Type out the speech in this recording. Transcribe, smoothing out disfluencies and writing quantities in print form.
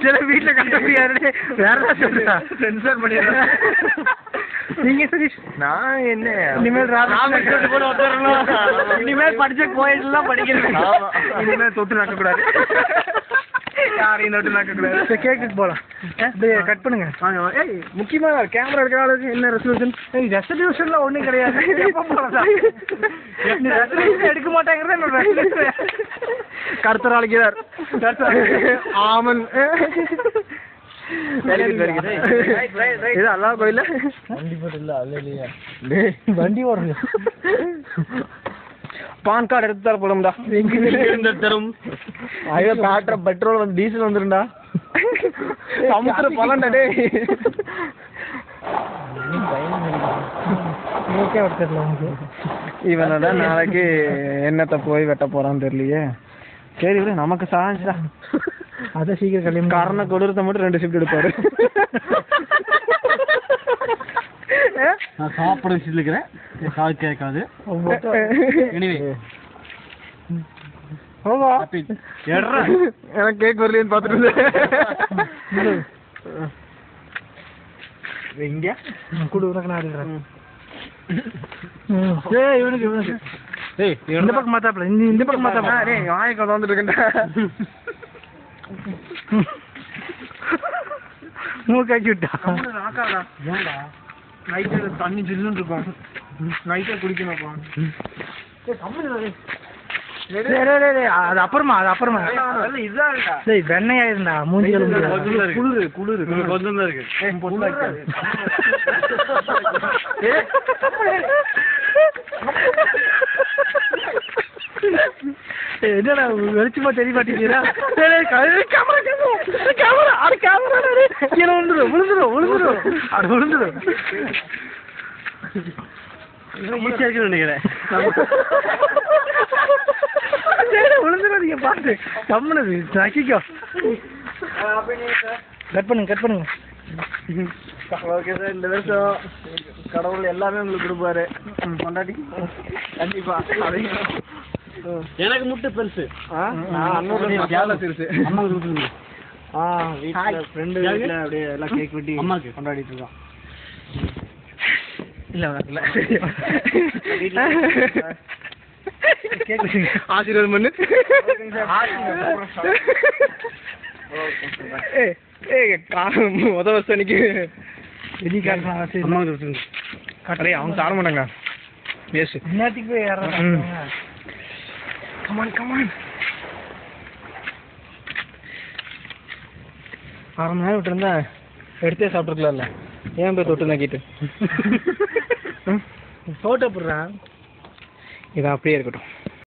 சில வீட்டுல கட்ட முடியாது. வேற சொல்றா சென்சார் பண்ணிடுறேன். நீங்க சதீஷ்? நான் என்ன இனிமேல் இனிமேல் படிச்ச கோயில்லாம் படிக்கிறேன். இனிமேல் தொட்டு நடக்க கூடாது. யாரையும் தொட்டு நடக்க கூடாது. கேக்குக்கு போலாம். கட் பண்ணுங்க. ஏய் முக்கியமா கேமரா எடுக்கிற ஆளுக்கு என்ன ரெசல்யூஷன்? ரெசல்யூஷன்ல ஒண்ணும் கிடையாது. எடுக்க மாட்டாங்கிறத கருத்தர் அழைக்கிறார். ஆமன் இது அல்லா கோயில வண்டி போட்டு இல்ல அல்ல இல்லையா வண்டி ஓடுங்க. பான் கார்டு எடுத்து தர போடும்டா. தரும் ஐயோ காட்டுற பெட்ரோல் வந்து டீசல் வந்துருண்டா. சமுத்திர பலன்டா டே. இவனோட நாளைக்கு என்னத்தை போய் வெட்ட போறான்னு தெரியலையே. சரி விட நமக்கு சாஞ்சுடா. அதான் சீக்கிரம் கல்யாணம். காரணம் கொடுத்த மட்டும் 2 ஷிஃப்ட் எடுப்பாரு. நான் சாப்பிட வச்சுருக்கிறேன். காது கேட்காது. எனக்கு கேக் வரலையேன்னு பார்த்துட்டு இங்க கூட உனக்கு இவனுக்கு இவனுக்கு இந்த பக்கம் மாத்தாப்ல இந்த பக்கம் மாத்தாப்ல. டேய் வாய்க்கு வந்துட்டு இருக்கேன்டா. மூக்காக்கி விட்டா. நாக்காடா. ஏன்டா? நைட்ல தண்ணி ஜில்லுன்னு இருக்கும். நைட்டே குடிக்கணும். அது அப்புறமா இதுதான் வெண்ணையா இருந்தா மூஞ்சி குளிரு குளிரு கொஞ்சம் தான் இருக்கு. என்னடா வெளிச்சமா தெரிய மாட்டேங்கிறா? ஈஸியா இருக்குன்னு நினைக்கிறேன். விழுந்துடும். நீங்க பாத்து கம்முனது நக்கிக்கோ. கட் பண்ணுங்க கட் பண்ணுங்க. Okay sir. இந்த வருஷம் கடவுள் எல்லாமே உங்களுக்கு கொடுப்பாரு. கொண்டாடி கண்டிப்பா. எனக்கு முட்டை பெருசு. ஃப்ரெண்டு வீட்டில் அப்படியே எல்லாம் கேக் வெட்டி அம்மாக்கு கொண்டாடிட்டு இருக்கோம். இல்லை வரல. ஆசீர்வாதம் பண்ணு. முத வருஷம் அன்னைக்கு அவங்க சார மாட்டாங்க. நேற்றுக்கு போய் கமான் கமான் 1/2 மணி நேரம் விட்டுருந்தா எடுத்தே சாப்பிட்டுருக்கலாம்ல. ஏன் போய் தொட்டு நக்கிட்டு ஃபோட்டோ போடுறேன். இது அப்படியே இருக்கட்டும்.